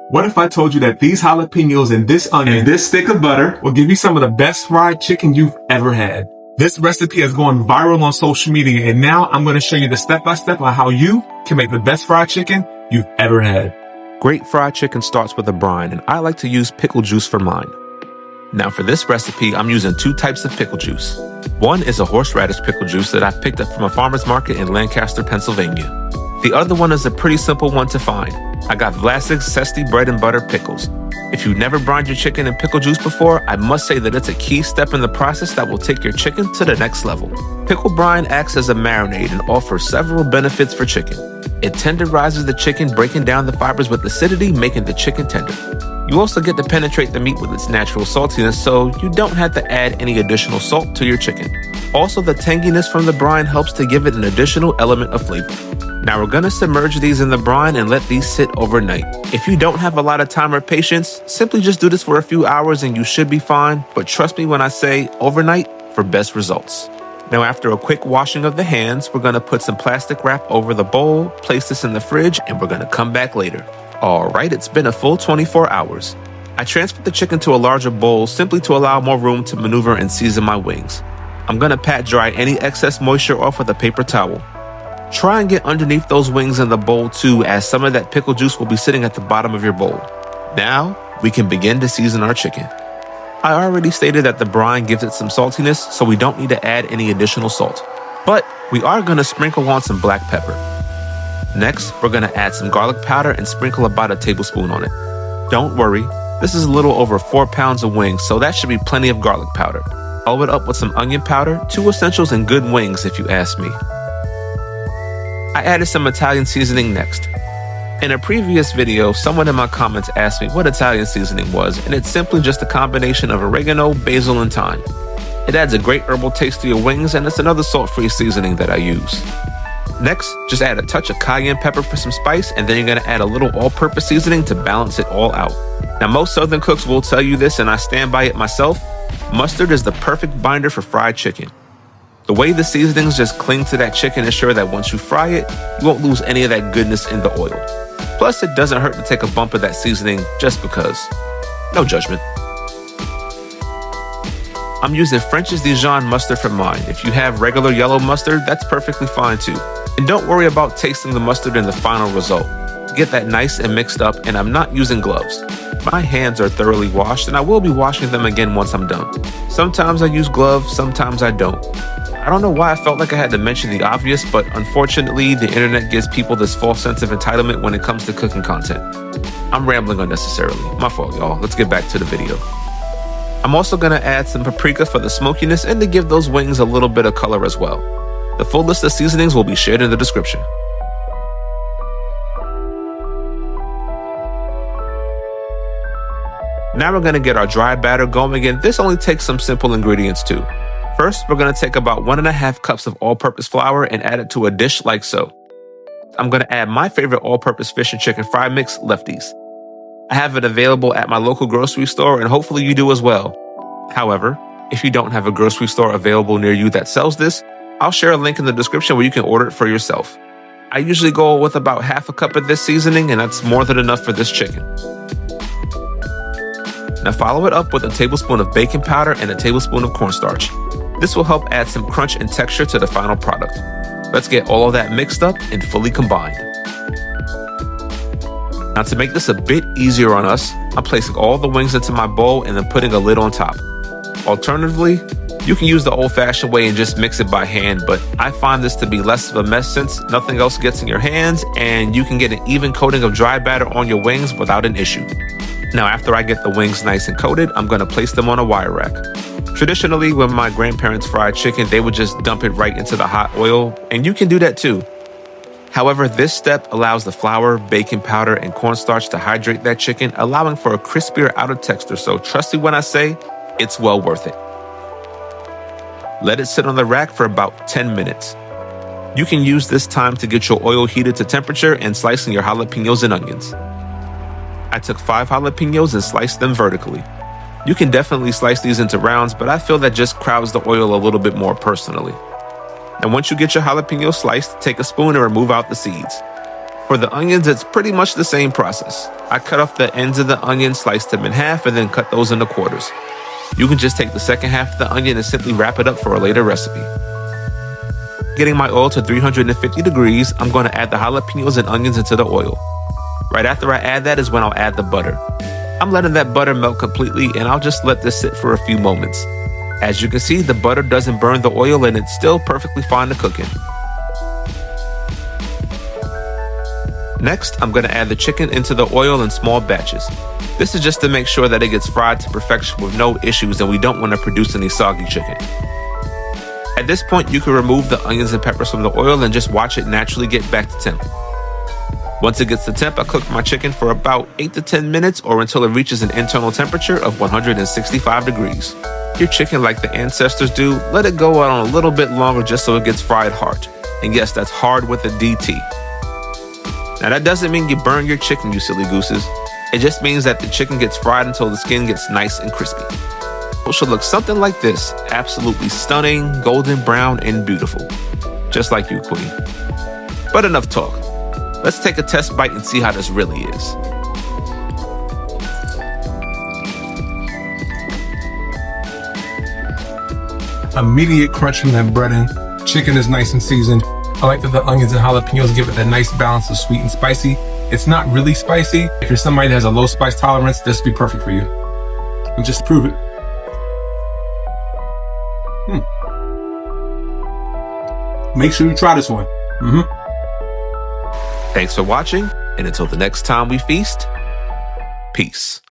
What if I told you that these jalapeños and this onion and this stick of butter will give you some of the best fried chicken you've ever had? This recipe has gone viral on social media, and now I'm going to show you the step-by-step on how you can make the best fried chicken you've ever had. Great fried chicken starts with a brine, and I like to use pickle juice for mine. Now for this recipe, I'm using 2 types of pickle juice. One is a horseradish pickle juice that I picked up from a farmer's market in Lancaster, Pennsylvania. The other one is a pretty simple one to find. I got Vlasic's zesty bread and butter pickles. If you've never brined your chicken in pickle juice before, I must say that it's a key step in the process that will take your chicken to the next level. Pickle brine acts as a marinade and offers several benefits for chicken. It tenderizes the chicken, breaking down the fibers with acidity, making the chicken tender. You also get to penetrate the meat with its natural saltiness, so you don't have to add any additional salt to your chicken. Also, the tanginess from the brine helps to give it an additional element of flavor. Now we're gonna submerge these in the brine and let these sit overnight. If you don't have a lot of time or patience, simply just do this for a few hours and you should be fine, but trust me when I say overnight for best results. Now after a quick washing of the hands, we're gonna put some plastic wrap over the bowl, place this in the fridge, and we're gonna come back later. Alright, it's been a full 24 hours. I transferred the chicken to a larger bowl simply to allow more room to maneuver and season my wings. I'm gonna pat dry any excess moisture off with a paper towel. Try and get underneath those wings in the bowl too, as some of that pickle juice will be sitting at the bottom of your bowl. Now, we can begin to season our chicken. I already stated that the brine gives it some saltiness, so we don't need to add any additional salt. But we are going to sprinkle on some black pepper. Next, we're going to add some garlic powder and sprinkle about a tablespoon on it. Don't worry, this is a little over 4 pounds of wings, so that should be plenty of garlic powder. Follow it up with some onion powder, 2 essentials and good wings if you ask me. I added some Italian seasoning next. In a previous video, someone in my comments asked me what Italian seasoning was, and it's simply just a combination of oregano, basil, and thyme. It adds a great herbal taste to your wings, and it's another salt-free seasoning that I use. Next, just add a touch of cayenne pepper for some spice, and then you're going to add a little all-purpose seasoning to balance it all out. Now, most Southern cooks will tell you this, and I stand by it myself. Mustard is the perfect binder for fried chicken. The way the seasonings just cling to that chicken ensure that once you fry it, you won't lose any of that goodness in the oil. Plus, it doesn't hurt to take a bump of that seasoning just because. No judgment. I'm using French's Dijon mustard for mine. If you have regular yellow mustard, that's perfectly fine too. And don't worry about tasting the mustard in the final result. To get that nice and mixed up, and I'm not using gloves. My hands are thoroughly washed, and I will be washing them again once I'm done. Sometimes I use gloves, sometimes I don't. I don't know why I felt like I had to mention the obvious, but unfortunately, the internet gives people this false sense of entitlement when it comes to cooking content. I'm rambling unnecessarily. My fault, y'all. Let's get back to the video. I'm also going to add some paprika for the smokiness and to give those wings a little bit of color as well. The full list of seasonings will be shared in the description. Now we're going to get our dry batter going, and this only takes some simple ingredients too. First, we're going to take about 1.5 cups of all-purpose flour and add it to a dish like so. I'm going to add my favorite all-purpose fish and chicken fry mix, Lefties. I have it available at my local grocery store, and hopefully you do as well. However, if you don't have a grocery store available near you that sells this, I'll share a link in the description where you can order it for yourself. I usually go with about 1/2 cup of this seasoning, and that's more than enough for this chicken. Now follow it up with a tablespoon of baking powder and a tablespoon of cornstarch. This will help add some crunch and texture to the final product. Let's get all of that mixed up and fully combined. Now to make this a bit easier on us, I'm placing all the wings into my bowl and then putting a lid on top. Alternatively, you can use the old-fashioned way and just mix it by hand, but I find this to be less of a mess since nothing else gets in your hands and you can get an even coating of dry batter on your wings without an issue. Now after I get the wings nice and coated, I'm going to place them on a wire rack. Traditionally, when my grandparents fried chicken, they would just dump it right into the hot oil, and you can do that too. However, this step allows the flour, baking powder, and cornstarch to hydrate that chicken, allowing for a crispier outer texture, so trust me when I say, it's well worth it. Let it sit on the rack for about 10 minutes. You can use this time to get your oil heated to temperature and slicing your jalapeños and onions. I took 5 jalapeños and sliced them vertically. You can definitely slice these into rounds, but I feel that just crowds the oil a little bit more personally. And once you get your jalapeno sliced, take a spoon and remove out the seeds. For the onions, it's pretty much the same process. I cut off the ends of the onion, sliced them in half, and then cut those into quarters. You can just take the second half of the onion and simply wrap it up for a later recipe. Getting my oil to 350 degrees, I'm going to add the jalapeños and onions into the oil. Right after I add that is when I'll add the butter. I'm letting that butter melt completely, and I'll just let this sit for a few moments. As you can see, the butter doesn't burn the oil and it's still perfectly fine to cook in. Next, I'm going to add the chicken into the oil in small batches. This is just to make sure that it gets fried to perfection with no issues, and we don't want to produce any soggy chicken. At this point, you can remove the onions and peppers from the oil and just watch it naturally get back to temp. Once it gets to temp, I cook my chicken for about 8 to 10 minutes or until it reaches an internal temperature of 165 degrees. Your chicken, like the ancestors do, let it go on a little bit longer just so it gets fried hard. And yes, that's hard with a DT. Now that doesn't mean you burn your chicken, you silly gooses. It just means that the chicken gets fried until the skin gets nice and crispy. It should look something like this, absolutely stunning, golden brown, and beautiful. Just like you, queen. But enough talk. Let's take a test bite and see how this really is. Immediate crunch from that breading. Chicken is nice and seasoned. I like that the onions and jalapenos give it that nice balance of sweet and spicy. It's not really spicy. If you're somebody that has a low spice tolerance, this would be perfect for you. And just prove it. Make sure you try this one. Thanks for watching, and until the next time we feast, peace.